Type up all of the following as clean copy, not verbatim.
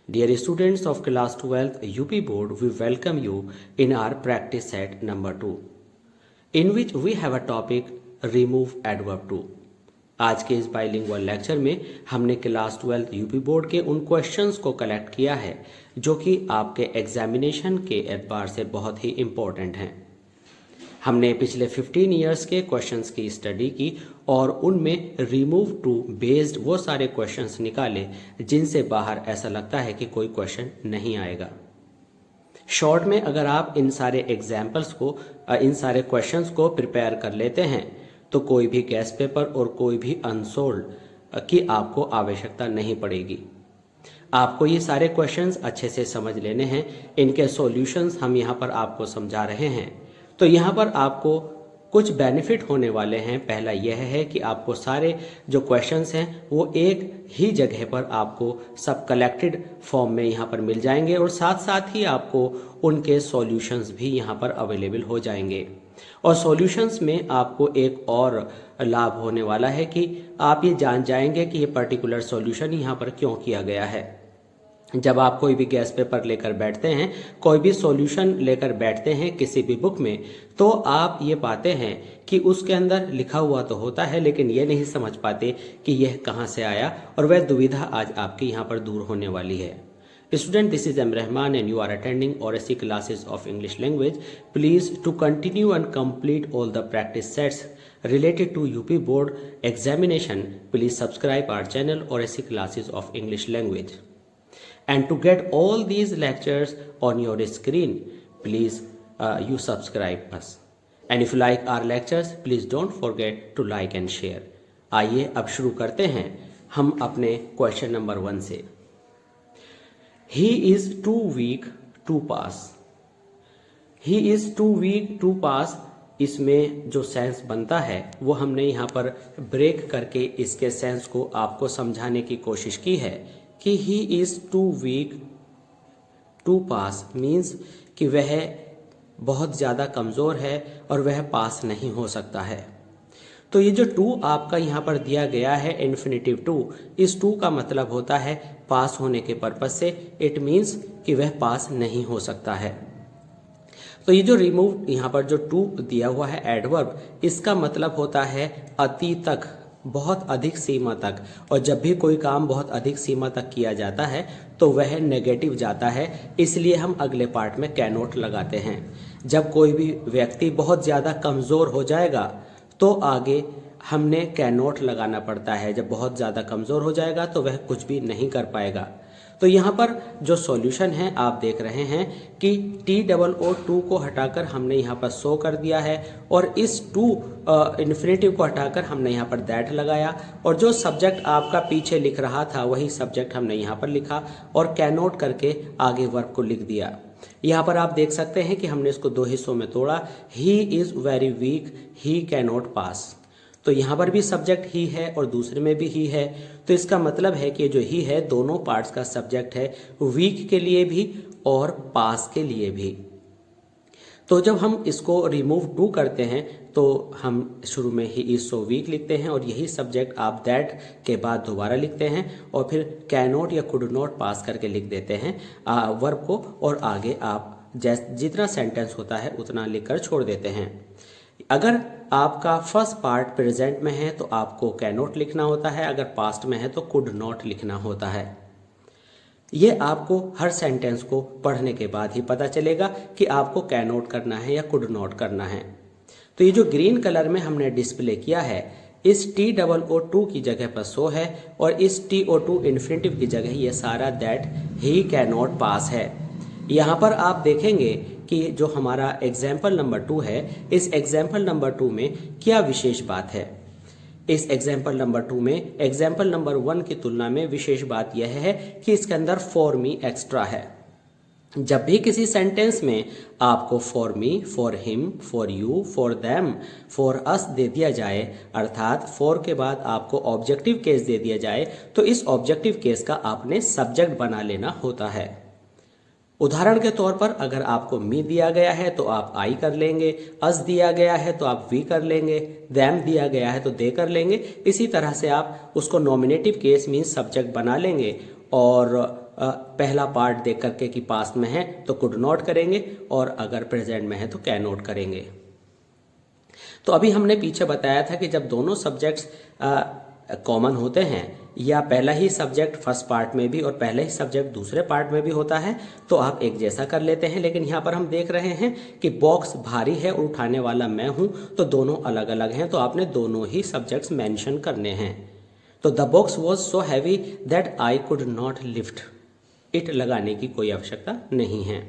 Dear students of class 12th UP board, we welcome you in our practice set number 2, in which we have a topic remove adverb to. आज के इस bilingual lecture में हमने class 12 UP board के उन questions को collect किया है जो कि आपके एग्जामिनेशन के एतबार से बहुत ही इम्पोर्टेंट हैं। हमने पिछले 15 इयर्स के क्वेश्चंस की स्टडी की और उनमें रिमूव टू बेस्ड वो सारे क्वेश्चंस निकाले जिनसे बाहर ऐसा लगता है कि कोई क्वेश्चन नहीं आएगा। शॉर्ट में अगर आप इन सारे एग्जाम्पल्स को इन सारे क्वेश्चंस को प्रिपेयर कर लेते हैं तो कोई भी गेस्ट पेपर और कोई भी अनसोल्ड की आपको आवश्यकता नहीं पड़ेगी। आपको ये सारे क्वेश्चंस अच्छे से समझ लेने हैं, इनके सॉल्यूशंस हम यहाँ पर आपको समझा रहे हैं। तो यहाँ पर आपको कुछ बेनिफिट होने वाले हैं। पहला यह है कि आपको सारे जो क्वेश्चंस हैं वो एक ही जगह पर आपको सब कलेक्टेड फॉर्म में यहाँ पर मिल जाएंगे और साथ साथ ही आपको उनके सॉल्यूशंस भी यहाँ पर अवेलेबल हो जाएंगे। और सॉल्यूशंस में आपको एक और लाभ होने वाला है कि आप ये जान जाएंगे कि ये पर्टिकुलर सॉल्यूशन यहाँ पर क्यों किया गया है। जब आप कोई भी गेस्ट पेपर लेकर बैठते हैं, कोई भी सॉल्यूशन लेकर बैठते हैं किसी भी बुक में, तो आप ये पाते हैं कि उसके अंदर लिखा हुआ तो होता है लेकिन ये नहीं समझ पाते कि यह कहाँ से आया, और वह दुविधा आज आपकी यहाँ पर दूर होने वाली है। Student, this is M. Rahman and you are attending ORSC classes of English language. Please to continue and complete all the practice sets related to UP board examination, please subscribe our channel ORSC classes of English language. And to get all these lectures on your screen, please you subscribe us. And if you like our lectures, please don't forget to like and share. आइए अब शुरू करते हैं हम अपने question number 1 से। He is too weak to pass. He is too weak to pass, इसमें जो सेंस बनता है वो हमने यहाँ पर ब्रेक करके इसके सेंस को आपको समझाने की कोशिश की है कि he is too weak to pass means कि वह बहुत ज़्यादा कमज़ोर है और वह पास नहीं हो सकता है। तो ये जो टू आपका यहाँ पर दिया गया है इन्फिनेटिव टू, इस टू का मतलब होता है पास होने के पर्पज से। इट मीन्स कि वह पास नहीं हो सकता है। तो ये जो रिमूव यहाँ पर जो टू दिया हुआ है एडवर्ब, इसका मतलब होता है अति तक, बहुत अधिक सीमा तक। और जब भी कोई काम बहुत अधिक सीमा तक किया जाता है तो वह नेगेटिव जाता है, इसलिए हम अगले पार्ट में कैन नॉट लगाते हैं। जब कोई भी व्यक्ति बहुत ज़्यादा कमज़ोर हो जाएगा तो आगे हमने कैन नॉट लगाना पड़ता है। जब बहुत ज़्यादा कमज़ोर हो जाएगा तो वह कुछ भी नहीं कर पाएगा। तो यहाँ पर जो सॉल्यूशन है आप देख रहे हैं कि TOO को हटाकर हमने यहाँ पर सो कर दिया है और इस टू इन्फिनेटिव को हटाकर हमने यहाँ पर दैट लगाया, और जो सब्जेक्ट आपका पीछे लिख रहा था वही सब्जेक्ट हमने यहाँ पर लिखा और कैन नॉट करके आगे वर्ब को लिख दिया। यहाँ पर आप देख सकते हैं कि हमने इसको दो हिस्सों में तोड़ा। He is very weak, he can not pass. तो यहाँ पर भी सब्जेक्ट ही है और दूसरे में भी ही है, तो इसका मतलब है कि जो ही है दोनों पार्ट्स का सब्जेक्ट है, वीक के लिए भी और पास के लिए भी। तो जब हम इसको रिमूव टू करते हैं तो हम शुरू में ही इज सो वीक लिखते हैं और यही सब्जेक्ट आप दैट के बाद दोबारा लिखते हैं और फिर कैन नॉट या कुड नॉट पास करके लिख देते हैं वर्ब को, और आगे आप जितना सेंटेंस होता है उतना लिखकर छोड़ देते हैं। अगर आपका फर्स्ट पार्ट प्रेजेंट में है तो आपको कैन नॉट लिखना होता है, अगर पास्ट में है तो कुड नॉट लिखना होता है। ये आपको हर सेंटेंस को पढ़ने के बाद ही पता चलेगा कि आपको कैन नॉट करना है या कुड नॉट करना है। तो ये जो ग्रीन कलर में हमने डिस्प्ले किया है, इस TOO की जगह पर सो है और इस TO2 इन्फिनेटिव की जगह ये सारा that he can not pass है। यहाँ पर आप देखेंगे कि जो हमारा एग्जाम्पल नंबर 2 है, इस एग्जाम्पल नंबर 2 में क्या विशेष बात है। इस एग्जाम्पल नंबर 2 में एग्जाम्पल नंबर 1 की तुलना में विशेष बात यह है कि इसके अंदर फॉर मी एक्स्ट्रा है। जब भी किसी सेंटेंस में आपको for me, for him, for you, for them, for us दे दिया जाए, अर्थात फॉर के बाद आपको ऑब्जेक्टिव केस दे दिया जाए, तो इस ऑब्जेक्टिव केस का आपने सब्जेक्ट बना लेना होता है। उदाहरण के तौर पर अगर आपको मी दिया गया है तो आप आई कर लेंगे, अस दिया गया है तो आप वी कर लेंगे, दैम दिया गया है तो दे कर लेंगे। इसी तरह से आप उसको नॉमिनेटिव केस मीन्स सब्जेक्ट बना लेंगे और पहला पार्ट देख करके कि पास्ट में है तो कुड नॉट करेंगे और अगर प्रेजेंट में है तो कैन नॉट करेंगे। तो अभी हमने पीछे बताया था कि जब दोनों सब्जेक्ट्स कॉमन होते हैं या पहला ही सब्जेक्ट फर्स्ट पार्ट में भी और पहला ही सब्जेक्ट दूसरे पार्ट में भी होता है तो आप एक जैसा कर लेते हैं, लेकिन यहाँ पर हम देख रहे हैं कि बॉक्स भारी है और उठाने वाला मैं हूँ, तो दोनों अलग अलग हैं, तो आपने दोनों ही सब्जेक्ट्स मेंशन करने हैं। तो the box was so heavy that I could not lift it लगाने की कोई आवश्यकता नहीं है।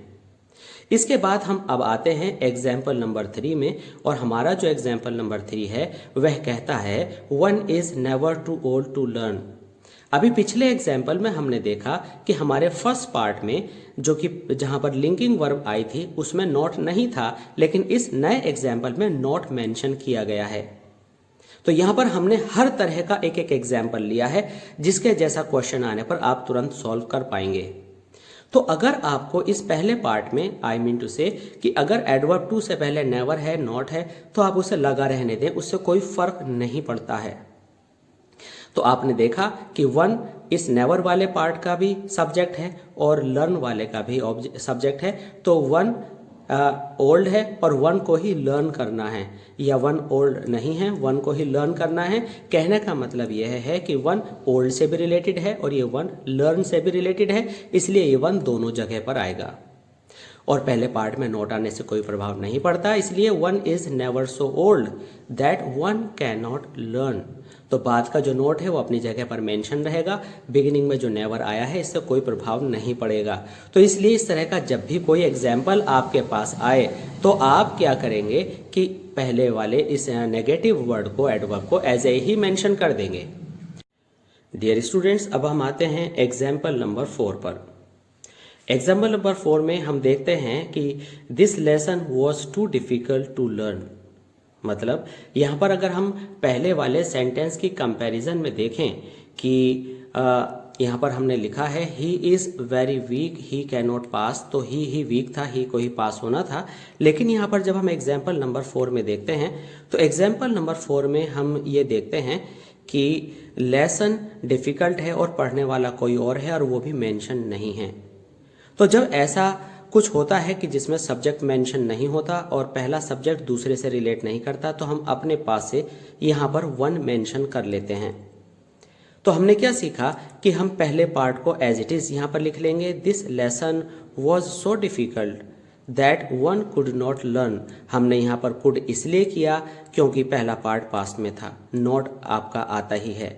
इसके बाद हम अब आते हैं एग्जाम्पल नंबर 3 में, और हमारा जो एग्जाम्पल नंबर 3 है वह कहता है one is never too old to learn. अभी पिछले एग्जाम्पल में हमने देखा कि हमारे फर्स्ट पार्ट में जो कि जहां पर लिंकिंग वर्ब आई थी उसमें नॉट नहीं था, लेकिन इस नए एग्जाम्पल में नॉट मेंशन किया गया है। तो यहां पर हमने हर तरह का एक एक एग्जाम्पल लिया है जिसके जैसा क्वेश्चन आने पर आप तुरंत सॉल्व कर पाएंगे। तो अगर आपको इस पहले पार्ट में आई मीन टू से कि अगर एडवर्ब टू से पहले नेवर है नॉट है तो आप उसे लगा रहने दें, उससे कोई फर्क नहीं पड़ता है। तो आपने देखा कि वन इस नेवर वाले पार्ट का भी सब्जेक्ट है और लर्न वाले का भी सब्जेक्ट है, तो वन ओल्ड है और वन को ही लर्न करना है, या वन ओल्ड नहीं है, वन को ही लर्न करना है। कहने का मतलब यह है कि वन ओल्ड से भी रिलेटेड है और ये वन लर्न से भी रिलेटेड है, इसलिए ये वन दोनों जगह पर आएगा। और पहले पार्ट में नोट आने से कोई प्रभाव नहीं पड़ता, इसलिए one is never so old that one can not learn. तो बाद का जो नोट है वो अपनी जगह पर मेंशन रहेगा, बिगिनिंग में जो नेवर आया है इससे कोई प्रभाव नहीं पड़ेगा। तो इसलिए इस तरह का जब भी कोई एग्जाम्पल आपके पास आए तो आप क्या करेंगे कि पहले वाले इस नेगेटिव वर्ड को एडवर्ब को एज ए ही मेंशन कर देंगे। डियर स्टूडेंट्स, अब हम आते हैं एग्जाम्पल नंबर 4 पर। एग्जाम्पल नंबर 4 में हम देखते हैं कि this lesson was too difficult to learn. मतलब यहाँ पर अगर हम पहले वाले सेंटेंस की कंपैरिजन में देखें कि यहाँ पर हमने लिखा है he is very weak he can not pass, तो ही वीक था, ही को ही पास होना था। लेकिन यहाँ पर जब हम एग्जाम्पल नंबर 4 में देखते हैं तो एग्जाम्पल नंबर 4 में हम ये देखते हैं कि लेसन डिफिकल्ट है और पढ़ने वाला कोई और है और वो भी मेंशन नहीं है। तो जब ऐसा कुछ होता है कि जिसमें सब्जेक्ट मेंशन नहीं होता और पहला सब्जेक्ट दूसरे से रिलेट नहीं करता, तो हम अपने पास से यहाँ पर वन मेंशन कर लेते हैं। तो हमने क्या सीखा कि हम पहले पार्ट को एज इट इज यहाँ पर लिख लेंगे, this lesson was so difficult that one could not learn. हमने यहाँ पर कुड इसलिए किया क्योंकि पहला पार्ट पास्ट में था, नॉट आपका आता ही है।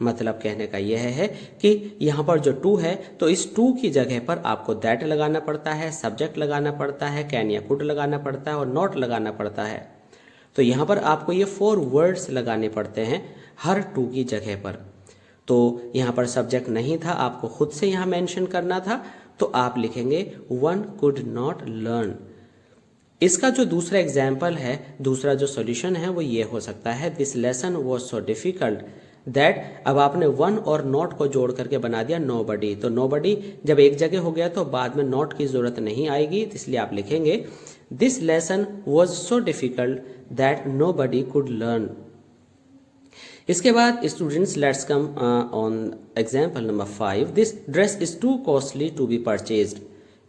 मतलब कहने का यह है कि यहाँ पर जो टू है तो इस टू की जगह पर आपको दैट लगाना पड़ता है, सब्जेक्ट लगाना पड़ता है, कैन या कुड लगाना पड़ता है और नॉट लगाना पड़ता है। तो यहाँ पर आपको ये 4 वर्ड्स लगाने पड़ते हैं हर टू की जगह पर। तो यहाँ पर सब्जेक्ट नहीं था, आपको खुद से यहाँ मेंशन करना था, तो आप लिखेंगे वन कुड नॉट लर्न। इसका जो दूसरा एग्जाम्पल है, दूसरा जो सॉल्यूशन है वो ये हो सकता है, this lesson was so difficult that. अब आपने वन और नॉट को जोड़ करके बना दिया नोबडी। तो नोबडी जब एक जगह हो गया तो बाद में नॉट की जरूरत नहीं आएगी, इसलिए आप लिखेंगे this lesson was so difficult that nobody could learn. इसके बाद students let's come on example number 5, this dress is too costly to be purchased.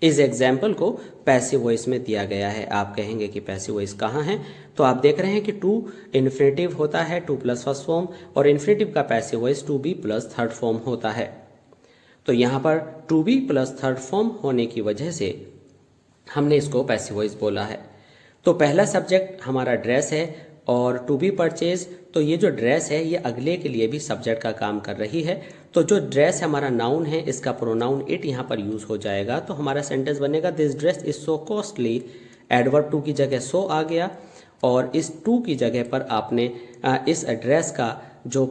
इस एग्जाम्पल को पैसिव वॉइस में दिया गया है। आप कहेंगे कि पैसिव वॉइस कहाँ है, तो आप देख रहे हैं कि टू इन्फिनेटिव होता है, टू प्लस फर्स्ट फॉर्म, और इन्फिनेटिव का passive voice to be plus third form होता है। तो यहाँ पर to be plus third form होने की वजह से हमने इसको पैसिव वॉइस बोला है। तो पहला सब्जेक्ट हमारा ड्रेस है और टू बी परचेज, तो ये जो ड्रेस है ये अगले के लिए भी सब्जेक्ट का काम कर रही है। तो जो ड्रेस हमारा नाउन है इसका प्रोनाउन इट यहाँ पर यूज हो जाएगा। तो हमारा सेंटेंस बनेगा this dress is so costly, adverb too की जगह सो आ गया और इस टू की जगह पर आपने इस ड्रेस का जो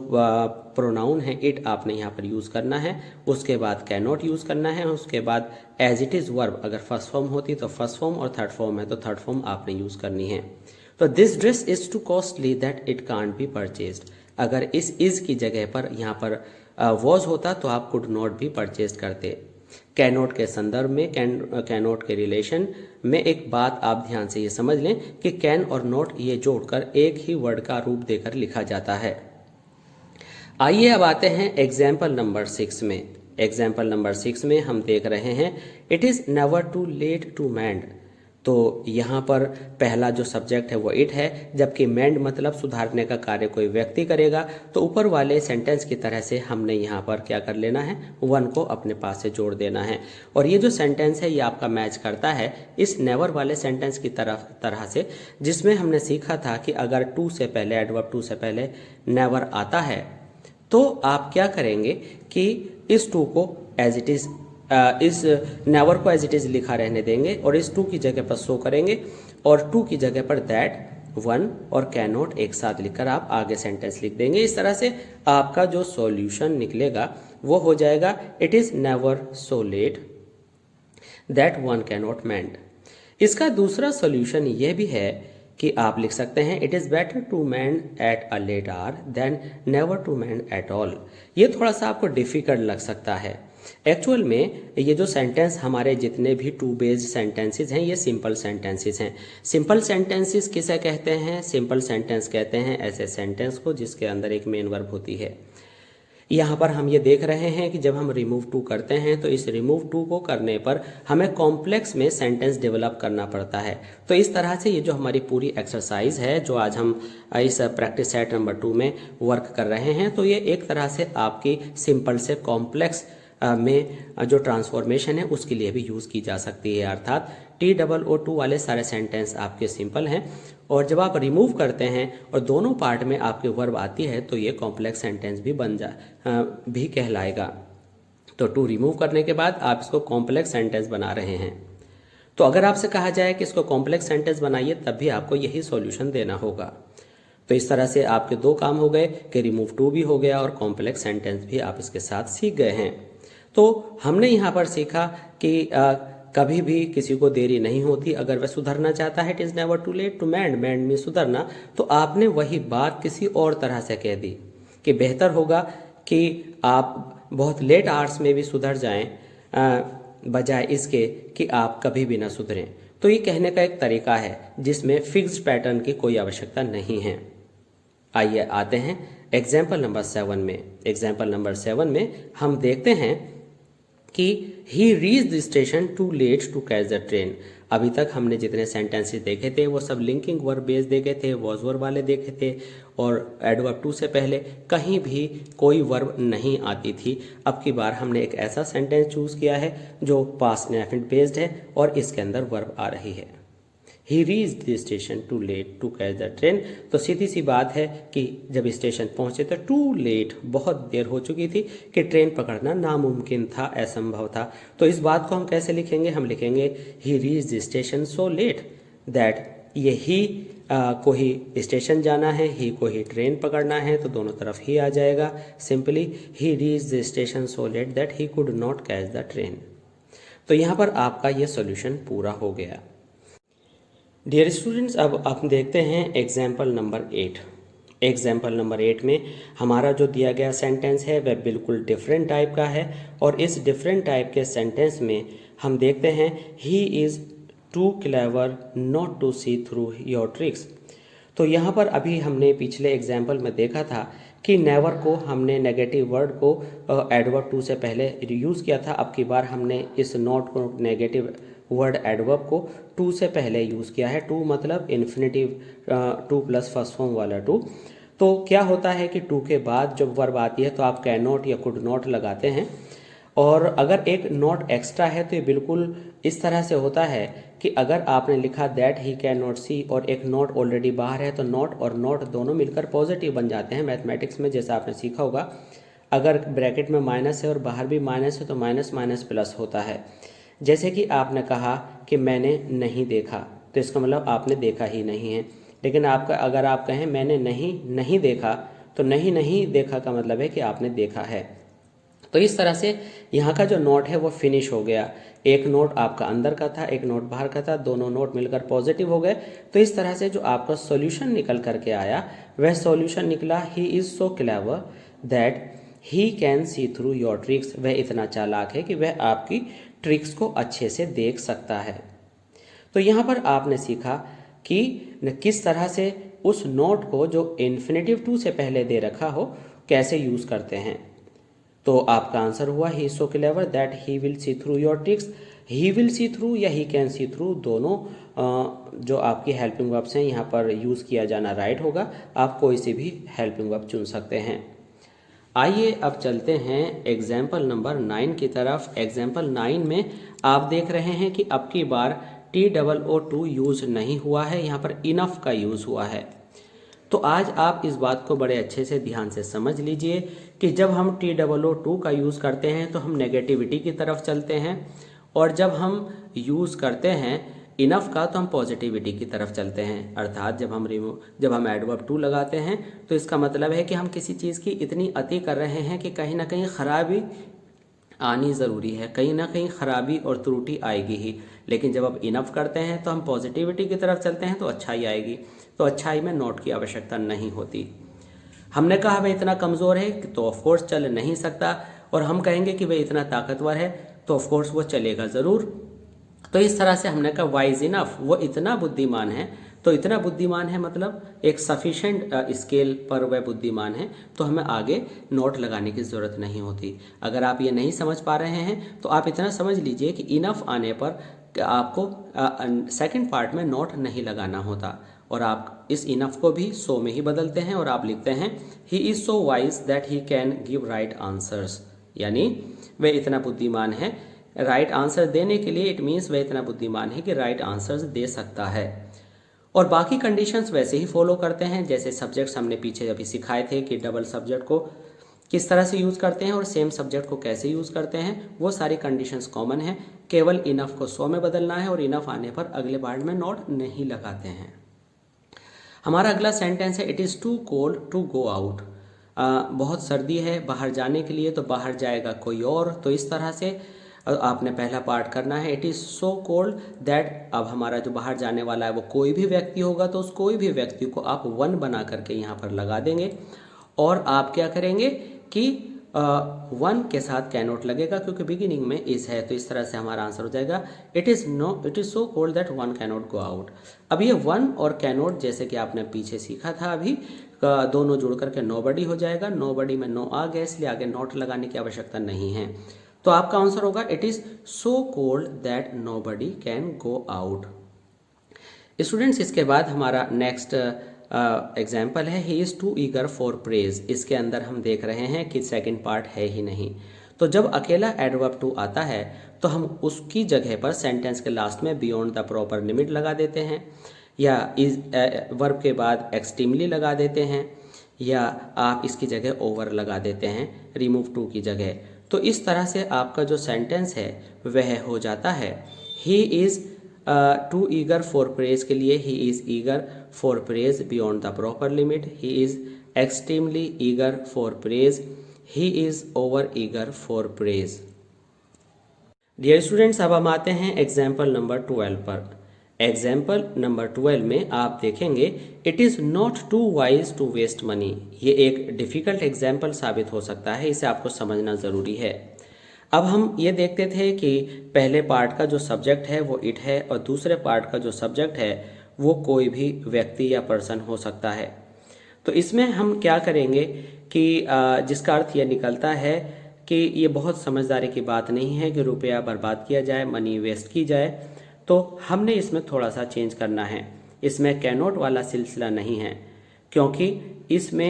प्रोनाउन है इट आपने यहाँ पर यूज़ करना है। उसके बाद कैन नॉट यूज़ करना है। उसके बाद एज इट इज़ वर्ब, अगर फर्स्ट फॉर्म होती तो फर्स्ट फॉर्म और थर्ड फॉर्म है तो थर्ड फॉर्म आपने यूज़ करनी है। तो this dress is too costly that it can't be purchased, अगर इस इज की जगह पर यहाँ पर वॉज होता तो आप कुड नॉट भी परचेज करते। कैन नॉट के संदर्भ में, कैन नॉट के रिलेशन में एक बात आप ध्यान से ये समझ लें कि कैन और नॉट ये जोड़कर एक ही वर्ड का रूप देकर लिखा जाता है। आइए अब आते हैं एग्जाम्पल नंबर 6 में। एग्जाम्पल नंबर 6 में हम देख रहे हैं it is never too late to mend. तो यहाँ पर पहला जो सब्जेक्ट है वो इट है, जबकि मेंड मतलब सुधारने का कार्य कोई व्यक्ति करेगा। तो ऊपर वाले सेंटेंस की तरह से हमने यहाँ पर क्या कर लेना है, वन को अपने पास से जोड़ देना है। और ये जो सेंटेंस है ये आपका मैच करता है इस नेवर वाले सेंटेंस की तरह से, जिसमें हमने सीखा था कि अगर टू से पहले, एडवर्ब टू से पहले नेवर आता है तो आप क्या करेंगे कि इस टू को एज इट इज़, इस नेवर को एज इट इज़ लिखा रहने देंगे और इस टू की जगह पर शो करेंगे और टू की जगह पर दैट, वन और कैन नॉट एक साथ लिखकर आप आगे सेंटेंस लिख देंगे। इस तरह से आपका जो सॉल्यूशन निकलेगा वो हो जाएगा it is never so late that one can not mend. इसका दूसरा सॉल्यूशन ये भी है कि आप लिख सकते हैं it is better to mend at a late hour than never to mend at all. ये थोड़ा सा आपको डिफिकल्ट लग सकता है। एक्चुअल में ये जो सेंटेंस हमारे जितने भी टू बेस्ड सेंटेंसेस हैं ये सिंपल सेंटेंसेस हैं। सिंपल सेंटेंसेस किसे कहते हैं? सिंपल सेंटेंस कहते हैं ऐसे सेंटेंस को जिसके अंदर एक मेन वर्ब होती है। यहाँ पर हम ये देख रहे हैं कि जब हम रिमूव टू करते हैं तो इस रिमूव टू को करने पर हमें कॉम्प्लेक्स में सेंटेंस डेवलप करना पड़ता है। तो इस तरह से ये जो हमारी पूरी एक्सरसाइज है जो आज हम इस प्रैक्टिस सेट नंबर 2 में वर्क कर रहे हैं, तो ये एक तरह से आपकी सिंपल से कॉम्प्लेक्स में जो ट्रांसफॉर्मेशन है उसके लिए भी यूज़ की जा सकती है। अर्थात TOO2 वाले सारे सेंटेंस आपके सिंपल हैं और जब आप रिमूव करते हैं और दोनों पार्ट में आपके वर्ब आती है तो ये कॉम्प्लेक्स सेंटेंस भी भी कहलाएगा। तो टू रिमूव करने के बाद आप इसको कॉम्प्लेक्स सेंटेंस बना रहे हैं। तो अगर आपसे कहा जाए कि इसको कॉम्प्लेक्स सेंटेंस बनाइए तब भी आपको यही सॉल्यूशन देना होगा। तो इस तरह से आपके दो काम हो गए कि रिमूव टू भी हो गया और कॉम्प्लेक्स सेंटेंस भी आप इसके साथ सीख गए हैं। तो हमने यहाँ पर सीखा कि कभी भी किसी को देरी नहीं होती। अगर वह सुधरना चाहता है it is never too late to mend, mend में सुधरना, तो आपने वही बात किसी और तरह से कह दी कि बेहतर होगा कि आप बहुत लेट आवर्स में भी सुधर जाएं बजाय इसके कि आप कभी भी ना सुधरें। तो ये कहने का एक तरीका है जिसमें फिक्स्ड पैटर्न की कोई आवश्यकता नहीं है। आइए आते हैं एग्जाम्पल नंबर 7 में। एग्जाम्पल नंबर 7 में हम देखते हैं कि he reach the station too late to catch the train. अभी तक हमने जितने सेंटेंसेस देखे थे वो सब लिंकिंग वर्ब बेस देखे थे, वॉज वर्ब वाले देखे थे और एडवर्ब टू से पहले कहीं भी कोई वर्ब नहीं आती थी। अब की बार हमने एक ऐसा सेंटेंस चूज़ किया है जो पास्ट इंडेफिनिट बेस्ड है और इसके अंदर वर्ब आ रही है। He reach the station too late to catch the train. तो सीधी सी बात है कि जब स्टेशन पहुंचे तो टू लेट, बहुत देर हो चुकी थी कि ट्रेन पकड़ना नामुमकिन था, असंभव था। तो इस बात को हम कैसे लिखेंगे? हम लिखेंगे he reach the station so late that, ये ही को ही स्टेशन जाना है, ही को ही ट्रेन पकड़ना है, तो दोनों तरफ ही आ जाएगा। Simply he reach the station so late that he could not catch the train. तो यहाँ पर आपका ये सॉल्यूशन पूरा हो गया। डियर स्टूडेंट्स, अब आप देखते हैं एग्जाम्पल नंबर 8। एग्जाम्पल नंबर 8 में हमारा जो दिया गया सेंटेंस है वह बिल्कुल डिफरेंट टाइप का है और इस डिफरेंट टाइप के सेंटेंस में हम देखते हैं he is too clever not to see through your tricks. तो यहाँ पर अभी हमने पिछले एग्जाम्पल में देखा था कि नेवर को हमने नेगेटिव वर्ड को एडवर्ब टू से पहले यूज़ किया था। अब की बार हमने इस नॉट को नेगेटिव वर्ड एडवर्ब को टू से पहले यूज़ किया है। टू मतलब infinitive to plus first form वाला टू। तो क्या होता है कि टू के बाद जब वर्ब आती है तो आप कैन नॉट या कुड नॉट लगाते हैं और अगर एक नॉट एक्स्ट्रा है तो ये बिल्कुल इस तरह से होता है कि अगर आपने लिखा दैट ही कैन नॉट सी और एक नॉट ऑलरेडी बाहर है तो नॉट और नॉट दोनों मिलकर पॉजिटिव बन जाते हैं। मैथमेटिक्स में जैसा आपने सीखा होगा, अगर ब्रैकेट में माइनस है और बाहर भी माइनस है तो माइनस माइनस प्लस होता है। जैसे कि आपने कहा कि मैंने नहीं देखा, तो इसका मतलब आपने देखा ही नहीं है। लेकिन आपका अगर आप कहें मैंने नहीं देखा, तो नहीं देखा का मतलब है कि आपने देखा है। तो इस तरह से यहाँ का जो नोट है वो फिनिश हो गया। एक नोट आपका अंदर का था, एक नोट बाहर का था, दोनों नोट मिलकर पॉजिटिव हो गए। तो इस तरह से जो आपका सॉल्यूशन निकल करके आया वह सॉल्यूशन निकला he is so clever that he can see through your tricks. वह इतना चालाक है कि वह आपकी ट्रिक्स को अच्छे से देख सकता है। तो यहाँ पर आपने सीखा कि किस तरह से उस नोट को जो इन्फिनेटिव टू से पहले दे रखा हो कैसे यूज़ करते हैं। तो आपका आंसर हुआ he is so clever that he will see through your tricks. He will see through या ही कैन सी थ्रू दोनों जो आपकी हेल्पिंग वर्ब्स हैं यहाँ पर यूज़ किया जाना राइट होगा। आप कोई से भी हेल्पिंग वर्ब चुन सकते हैं। आइए अब चलते हैं एग्जाम्पल नंबर 9 की तरफ। एग्जाम्पल 9 में आप देख रहे हैं कि अब की बार TOO2 यूज़ नहीं हुआ है, यहाँ पर इनफ का यूज़ हुआ है। तो आज आप इस बात को बड़े अच्छे से ध्यान से समझ लीजिए कि जब हम TOO2 का यूज़ करते हैं तो हम नेगेटिविटी की तरफ चलते हैं, और जब हम यूज़ करते हैं इनफ का तो हम पॉजिटिविटी की तरफ चलते हैं। अर्थात जब हम एडवर्ब टू लगाते हैं तो इसका मतलब है कि हम किसी चीज़ की इतनी अति कर रहे हैं कि कहीं ना कहीं खराबी आनी ज़रूरी है, कहीं ना कहीं खराबी और त्रुटि आएगी ही। लेकिन जब आप इनफ करते हैं तो हम पॉजिटिविटी की तरफ चलते हैं तो अच्छाई आएगी। तो अच्छाई में नोट की आवश्यकता नहीं होती। हमने कहा वह इतना कमज़ोर है तो ऑफकोर्स चल नहीं सकता, और हम कहेंगे कि वह इतना ताकतवर है तो ऑफकोर्स वो चलेगा ज़रूर। तो इस तरह से हमने कहा वाइज इनफ, वो इतना बुद्धिमान है। तो इतना बुद्धिमान है मतलब एक सफिशेंट स्केल पर वह बुद्धिमान है, तो हमें आगे नोट लगाने की ज़रूरत नहीं होती। अगर आप ये नहीं समझ पा रहे हैं तो आप इतना समझ लीजिए कि इनफ आने पर आपको सेकंड पार्ट में नोट नहीं लगाना होता, और आप इस इनफ को भी सो में ही बदलते हैं और आप लिखते हैं he is so wise that he can give right answers. यानी वह इतना बुद्धिमान है राइट आंसर देने के लिए, इट मीन्स वह इतना बुद्धिमान है कि राइट आंसर्स दे सकता है। और बाकी कंडीशंस वैसे ही फॉलो करते हैं जैसे सब्जेक्ट्स हमने पीछे अभी सिखाए थे कि डबल सब्जेक्ट को किस तरह से यूज़ करते हैं और सेम सब्जेक्ट को कैसे यूज़ करते हैं, वो सारी कंडीशंस कॉमन है। केवल इनफ को सो में बदलना है और इनफ आने पर अगले पार्ट में नोट नहीं लगाते हैं। हमारा अगला सेंटेंस है it is too cold to go out. बहुत सर्दी है बाहर जाने के लिए, तो बाहर जाएगा कोई और। तो इस तरह से आपने पहला पार्ट करना है it is so cold that. अब हमारा जो बाहर जाने वाला है वो कोई भी व्यक्ति होगा, तो उस कोई भी व्यक्ति को आप वन बना करके यहाँ पर लगा देंगे, और आप क्या करेंगे कि वन के साथ कैनोट लगेगा क्योंकि बिगिनिंग में इज है। तो इस तरह से हमारा आंसर हो जाएगा it is so cold that one cannot go out. अब ये वन और कैनोट जैसे कि आपने पीछे सीखा था अभी, दोनों जुड़ करके नोबडी हो जाएगा। नोबडी में नो आ गया, इसलिए आगे नोट लगाने की आवश्यकता नहीं है। तो आपका आंसर होगा it is so cold that nobody can go out. Students, इसके बाद हमारा नेक्स्ट एग्जाम्पल है he is too eager for praise. इसके अंदर हम देख रहे हैं कि सेकंड पार्ट है ही नहीं। तो जब अकेला एडवर्ब टू आता है तो हम उसकी जगह पर सेंटेंस के लास्ट में बियॉन्ड द प्रॉपर लिमिट लगा देते हैं, या इज वर्ब के बाद एक्सट्रीमली लगा देते हैं, या आप इसकी जगह ओवर लगा देते हैं रिमूव टू की जगह। तो इस तरह से आपका जो सेंटेंस है वह हो जाता है he is too eager for praise के लिए he is eager for praise beyond the proper limit, he is extremely eager for praise, he is over eager for praise. Dear students, अब हम आते हैं एग्जाम्पल नंबर 12 पर। Example number 12 में आप देखेंगे it is not too wise to waste money. ये एक डिफ़िकल्ट एग्जाम्पल साबित हो सकता है, इसे आपको समझना ज़रूरी है। अब हम ये देखते थे कि पहले पार्ट का जो सब्जेक्ट है वो इट है, और दूसरे पार्ट का जो सब्जेक्ट है वो कोई भी व्यक्ति या पर्सन हो सकता है। तो इसमें हम क्या करेंगे कि जिसका अर्थ यह निकलता है कि ये बहुत समझदारी की बात नहीं है कि रुपया बर्बाद किया जाए, मनी वेस्ट की जाए। तो हमने इसमें थोड़ा सा चेंज करना है। इसमें कैनोट वाला सिलसिला नहीं है, क्योंकि इसमें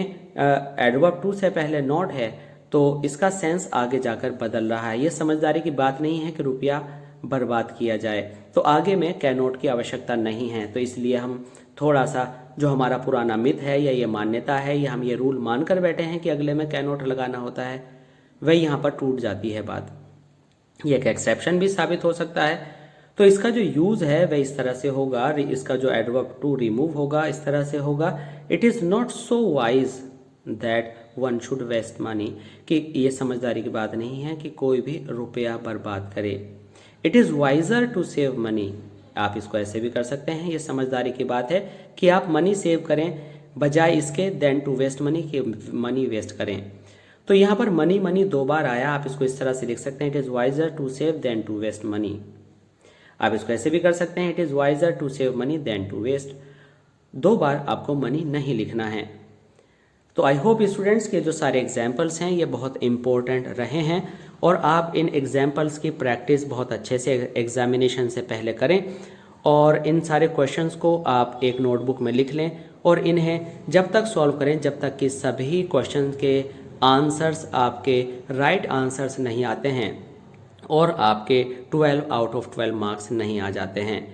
एडवर्ब टू से पहले नॉट है, तो इसका सेंस आगे जाकर बदल रहा है। ये समझदारी की बात नहीं है कि रुपया बर्बाद किया जाए, तो आगे में कैनोट की आवश्यकता नहीं है। तो इसलिए हम थोड़ा सा जो हमारा पुराना मिथ है या ये मान्यता है या हम ये रूल मान कर बैठे हैं कि अगले में कैनोट लगाना होता है, वह यहाँ पर टूट जाती है बात। ये एक एक्सेप्शन भी साबित हो सकता है। तो इसका जो यूज़ है वह इस तरह से होगा, इसका जो एडवर्ब टू रिमूव होगा इस तरह से होगा it is not so wise that one should waste money, कि ये समझदारी की बात नहीं है कि कोई भी रुपया बर्बाद करे। It is wiser to save money, आप इसको ऐसे भी कर सकते हैं, ये समझदारी की बात है कि आप मनी सेव करें बजाय इसके देन टू वेस्ट मनी, कि मनी वेस्ट करें। तो यहाँ पर मनी मनी दो बार आया, आप इसको इस तरह से लिख सकते हैं it is wiser to save than to waste money. आप इसको ऐसे भी कर सकते हैं it is wiser to save money than to waste. दो बार आपको मनी नहीं लिखना है। तो आई होप स्टूडेंट्स के जो सारे एग्जाम्पल्स हैं ये बहुत इंपॉर्टेंट रहे हैं और आप इन एग्जाम्पल्स की प्रैक्टिस बहुत अच्छे से एग्जामिनेशन से पहले करें और इन सारे क्वेश्चंस को आप एक नोटबुक में लिख लें और इन्हें जब तक सॉल्व करें जब तक कि सभी क्वेश्चन के आंसर्स आपके राइट आंसर्स नहीं आते हैं और आपके 12 आउट ऑफ 12 मार्क्स नहीं आ जाते हैं।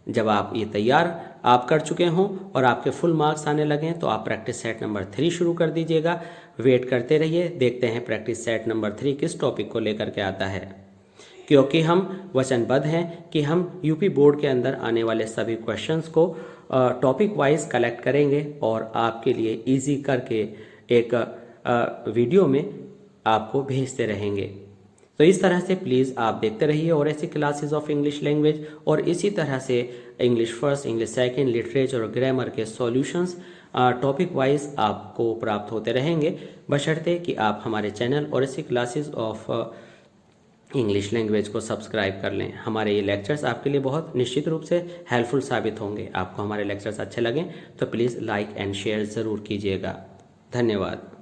जब आप ये तैयार आप कर चुके हों और आपके फुल मार्क्स आने लगें तो आप प्रैक्टिस सेट नंबर 3 शुरू कर दीजिएगा। वेट करते रहिए, देखते हैं प्रैक्टिस सेट नंबर 3 किस टॉपिक को लेकर के आता है, क्योंकि हम वचनबद्ध हैं कि हम यूपी बोर्ड के अंदर आने वाले सभी क्वेश्चंस को टॉपिक वाइज कलेक्ट करेंगे और आपके लिए इजी करके एक वीडियो में आपको भेजते रहेंगे। तो इस तरह से प्लीज़ आप देखते रहिए और ऐसी क्लासेस ऑफ इंग्लिश लैंग्वेज और इसी तरह से English first, English second, literature और ग्रामर के सॉल्यूशंस टॉपिक वाइज आपको प्राप्त होते रहेंगे, बशर्ते कि आप हमारे चैनल और ऐसी क्लासेस ऑफ इंग्लिश लैंग्वेज को सब्सक्राइब कर लें। हमारे ये लेक्चर्स आपके लिए बहुत निश्चित रूप से हेल्पफुल साबित होंगे। आपको हमारे लेक्चर्स अच्छे लगें तो प्लीज़ लाइक एंड शेयर ज़रूर कीजिएगा। धन्यवाद।